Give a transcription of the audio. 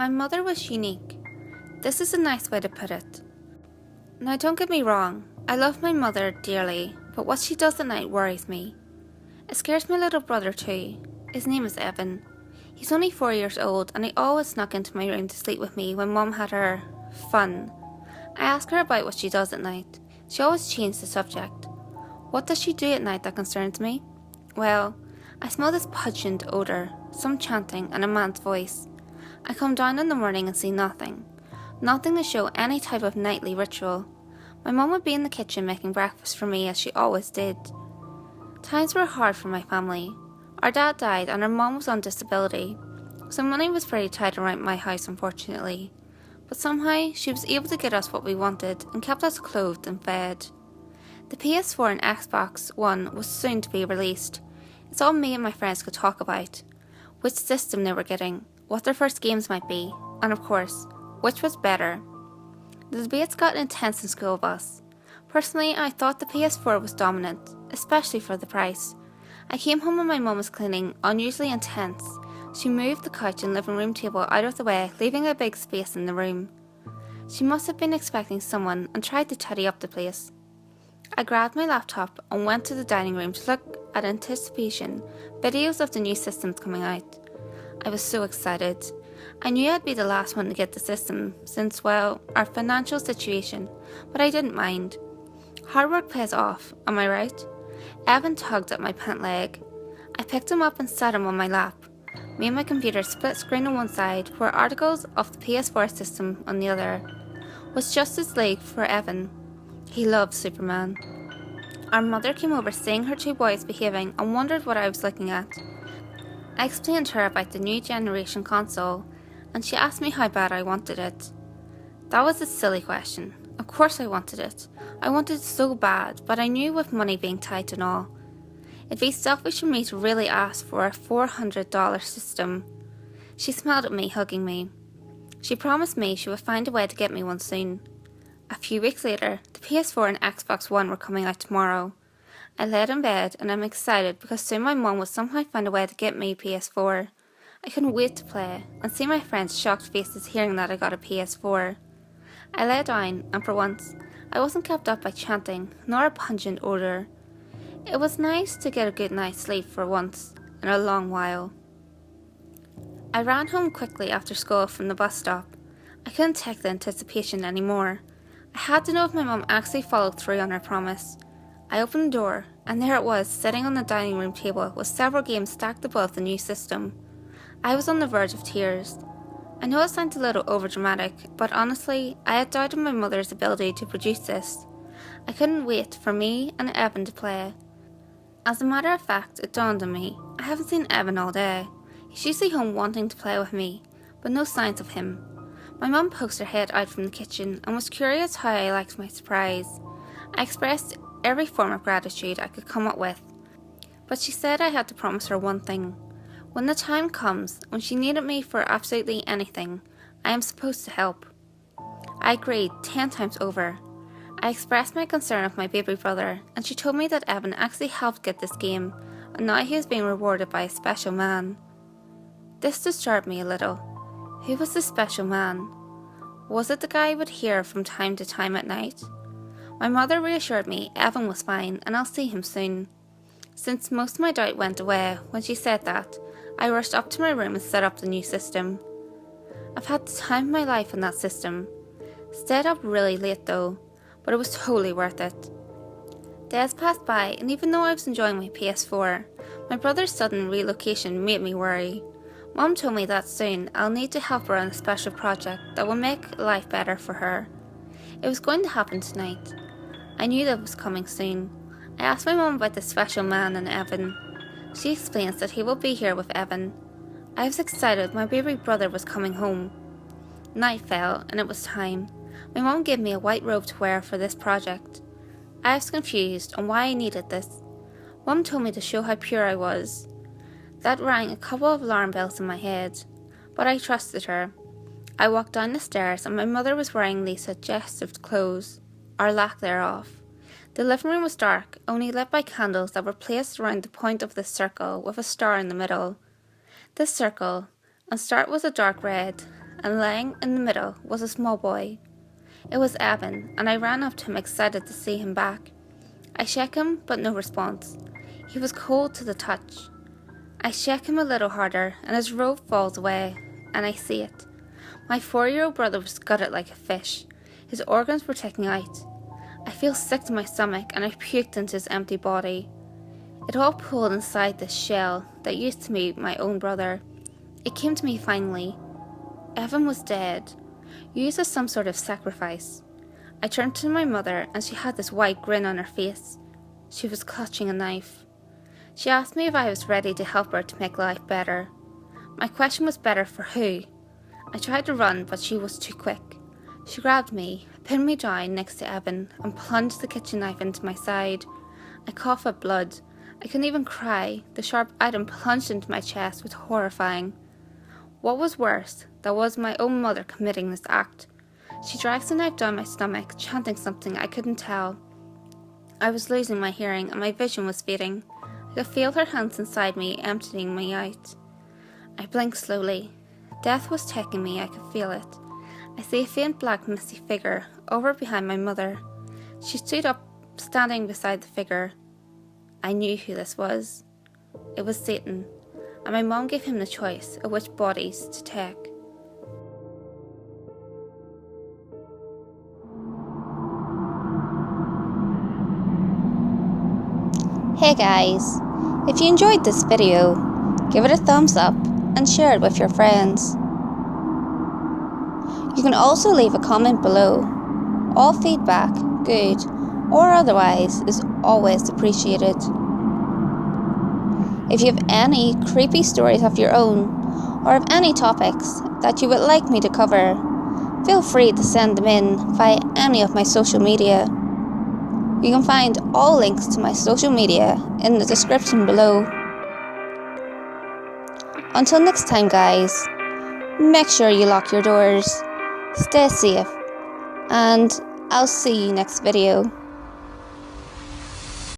My mother was unique. This is a nice way to put it. Now don't get me wrong, I love my mother dearly, but what she does at night worries me. It scares my little brother too. His name is Evan. He's only 4 years old and he always snuck into my room to sleep with me when Mum had her fun. I ask her about what she does at night. She always changes the subject. What does she do at night that concerns me? Well, I smell this pungent odour, some chanting and a man's voice. I come down in the morning and see nothing. Nothing to show any type of nightly ritual. My mum would be in the kitchen making breakfast for me as she always did. Times were hard for my family. Our dad died and our mum was on disability, so money was pretty tight around my house unfortunately. But somehow she was able to get us what we wanted and kept us clothed and fed. The PS4 and Xbox One was soon to be released. It's all me and my friends could talk about. Which system they were getting, what their first games might be, and of course, which was better. The debates got intense in school bus. Personally, I thought the PS4 was dominant, especially for the price. I came home when my mum was cleaning, unusually intense. She moved the couch and living room table out of the way, leaving a big space in the room. She must have been expecting someone and tried to tidy up the place. I grabbed my laptop and went to the dining room to look at anticipation videos of the new systems coming out. I was so excited. I knew I'd be the last one to get the system since, well, our financial situation, but I didn't mind. Hard work pays off, am I right? Evan tugged at my pant leg. I picked him up and sat him on my lap. Me and my computer split screen on one side, where articles of the PS4 system on the other. Was Justice League for Evan. He loved Superman. Our mother came over seeing her two boys behaving and wondered what I was looking at. I explained to her about the new generation console, and she asked me how bad I wanted it. That was a silly question. Of course I wanted it. I wanted it so bad, but I knew with money being tight and all, it'd be selfish for me to really ask for a $400 system. She smiled at me, hugging me. She promised me she would find a way to get me one soon. A few weeks later, the PS4 and Xbox One were coming out tomorrow. I laid in bed and I'm excited because soon my mum would somehow find a way to get me a PS4. I couldn't wait to play and see my friends' shocked faces hearing that I got a PS4. I lay down and for once, I wasn't kept up by chanting nor a pungent odour. It was nice to get a good night's sleep for once in a long while. I ran home quickly after school from the bus stop. I couldn't take the anticipation anymore. I had to know if my mum actually followed through on her promise. I opened the door, and there it was, sitting on the dining room table with several games stacked above the new system. I was on the verge of tears. I know it sounds a little overdramatic, but honestly, I had doubted my mother's ability to produce this. I couldn't wait for me and Evan to play. As a matter of fact, it dawned on me, I haven't seen Evan all day. He's usually home wanting to play with me, but no signs of him. My mum poked her head out from the kitchen and was curious how I liked my surprise. I expressed every form of gratitude I could come up with, but she said I had to promise her one thing. When the time comes, when she needed me for absolutely anything, I am supposed to help. I agreed 10 times over. I expressed my concern of my baby brother, and she told me that Evan actually helped get this game, and now he is being rewarded by a special man. This disturbed me a little. Who was the special man? Was it the guy I would hear from time to time at night? My mother reassured me Evan was fine and I'll see him soon. Since most of my doubt went away when she said that, I rushed up to my room and set up the new system. I've had the time of my life in that system. Stayed up really late though, but it was totally worth it. Days passed by, and even though I was enjoying my PS4, my brother's sudden relocation made me worry. Mum told me that soon I'll need to help her on a special project that will make life better for her. It was going to happen tonight. I knew that it was coming soon. I asked my mum about the special man and Evan. She explains that he will be here with Evan. I was excited my baby brother was coming home. Night fell and it was time. My mum gave me a white robe to wear for this project. I was confused on why I needed this. Mum told me to show how pure I was. That rang a couple of alarm bells in my head, but I trusted her. I walked down the stairs and my mother was wearing these suggestive clothes, or lack thereof. The living room was dark, only lit by candles that were placed around the point of the circle with a star in the middle. This circle, and star was a dark red, and lying in the middle was a small boy. It was Evan, and I ran up to him excited to see him back. I shake him, but no response. He was cold to the touch. I shake him a little harder, and his robe falls away, and I see it. My 4-year-old brother was gutted like a fish. His organs were taken out. I feel sick to my stomach, and I puked into his empty body. It all pulled inside this shell that used to be my own brother. It came to me finally. Evan was dead, used as some sort of sacrifice. I turned to my mother, and she had this wide grin on her face. She was clutching a knife. She asked me if I was ready to help her to make life better. My question was better for who? I tried to run, but she was too quick. She grabbed me, pinned me down next to Evan, and plunged the kitchen knife into my side. I coughed up blood. I couldn't even cry. The sharp item plunged into my chest was horrifying. What was worse, that was my own mother committing this act. She drags the knife down my stomach, chanting something I couldn't tell. I was losing my hearing, and my vision was fading. I could feel her hands inside me, emptying me out. I blinked slowly. Death was taking me, I could feel it. I see a faint black misty figure over behind my mother. She stood up, standing beside the figure. I knew who this was. It was Satan, and my mom gave him the choice of which bodies to take. Hey guys, if you enjoyed this video, give it a thumbs up and share it with your friends. You can also leave a comment below. All feedback, good or otherwise, is always appreciated. If you have any creepy stories of your own, or have any topics that you would like me to cover, feel free to send them in via any of my social media. You can find all links to my social media in the description below. Until next time guys, make sure you lock your doors, stay safe, and I'll see you next video.